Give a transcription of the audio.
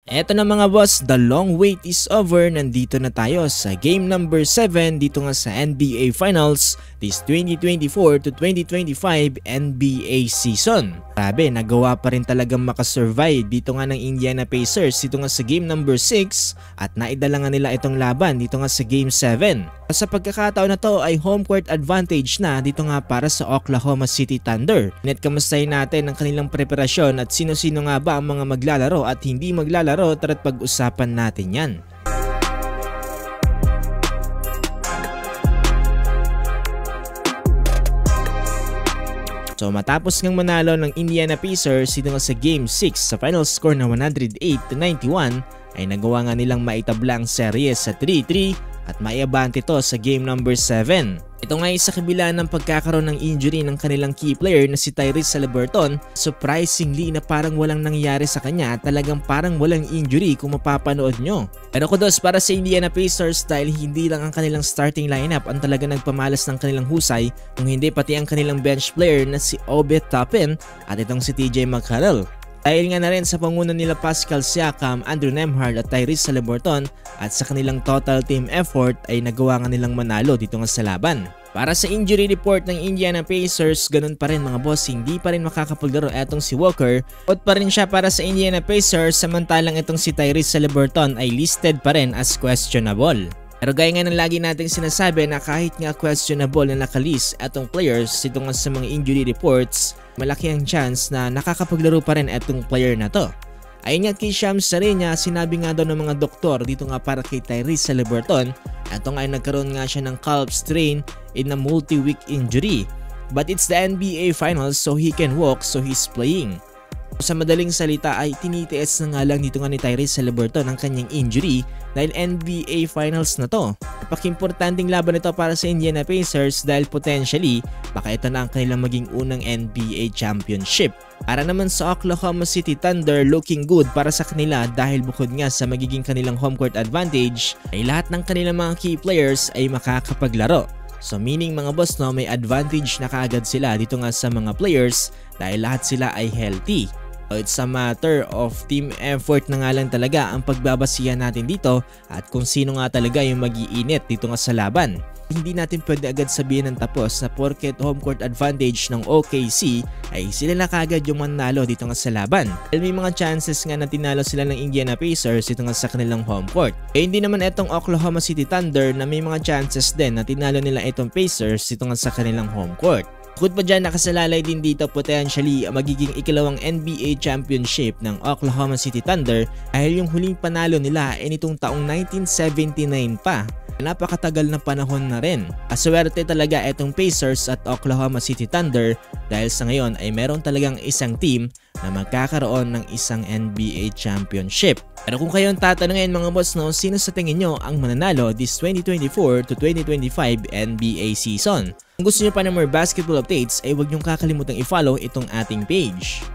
Eto na mga boss, the long wait is over. Nandito na tayo sa game number 7 dito nga sa NBA Finals this 2024 to 2025 NBA season. Grabe, nagawa pa rin talagang makasurvive dito nga ng Indiana Pacers dito nga sa game number 6 at naidala nga nila itong laban dito nga sa game 7. Sa pagkakataon na to ay home court advantage na dito nga para sa Oklahoma City Thunder. Kamustahin natin ang kanilang preparasyon at sino-sino nga ba ang mga maglalaro at hindi maglalaro. Tara't pag-usapan natin yan. So matapos ngang manalo ng Indiana Pacers dito nga sa Game 6 sa final score na 108-91 ay nagawa nga nilang maitabla ang serye sa 3-3 at maiabante to sa game number 7. Ito nga ay sa kabila ng pagkakaroon ng injury ng kanilang key player na si Tyrese Haliburton. Surprisingly na parang walang nangyari sa kanya, talagang parang walang injury kung mapapanood nyo. Pero kudos para sa Indiana Pacers dahil hindi lang ang kanilang starting lineup ang talaga nagpamalas ng kanilang husay, kung hindi pati ang kanilang bench player na si Obi Toppin at itong si TJ McConnell. Dahil nga na rin sa panguna nila Pascal Siakam, Andrew Nembhard at Tyrese Haliburton at sa kanilang total team effort ay nagawa nga nilang manalo dito nga sa laban. Para sa injury report ng Indiana Pacers, ganun pa rin mga boss, hindi pa rin makakapaglaro etong si Walker. Out pa rin siya para sa Indiana Pacers, samantalang itong si Tyrese Haliburton ay listed pa rin as questionable. Pero gaya nga ng lagi nating sinasabi na kahit nga questionable na nakalist atong players dito nga sa mga injury reports, malaki ang chance na nakakapaglaro pa rin etong player na to. Ayon nga kay Shams Sarenya, sinabi nga daw ng mga doktor dito nga para kay Tyrese Haliburton, ito nga ay nagkaroon nga siya ng calf strain in a multi-week injury. But it's the NBA Finals so he can walk, so he's playing. Sa madaling salita ay tinitiis na nga lang dito nga ni Tyrese Haliburton ang kanyang injury dahil NBA Finals na to. Napaka-importanting laban ito para sa Indiana Pacers dahil potentially baka ito na ang kanilang maging unang NBA championship. Para naman sa Oklahoma City Thunder, looking good para sa kanila dahil bukod nga sa magiging kanilang home court advantage ay lahat ng kanilang mga key players ay makakapaglaro. So meaning mga boss no, may advantage na kaagad sila dito nga sa mga players dahil lahat sila ay healthy. So it's a matter of team effort na nga lang talaga ang pagbabasihan natin dito at kung sino nga talaga yung mag-iinit dito nga sa laban. Hindi natin pwede agad sabihin ng tapos na porket home court advantage ng OKC ay sila na kagad yung manalo dito nga sa laban. Dahil may mga chances nga na tinalo sila ng Indiana Pacers dito nga sa kanilang home court. Eh hindi naman itong Oklahoma City Thunder na may mga chances din na tinalo nila itong Pacers dito nga sa kanilang home court. Bukod pa dyan, nakasalalay din dito potentially magiging ikalawang NBA championship ng Oklahoma City Thunder dahil yung huling panalo nila ay nitong taong 1979 pa. Napakatagal na panahon na rin. Aswerte talaga itong Pacers at Oklahoma City Thunder dahil sa ngayon ay meron talagang isang team na magkakaroon ng isang NBA championship. Pero kung kayo ang tatanungin mga boss no, sino sa tingin nyo ang mananalo this 2024 to 2025 NBA season? Kung gusto nyo pa ng more basketball updates ay huwag nyong kakalimutang i-follow itong ating page.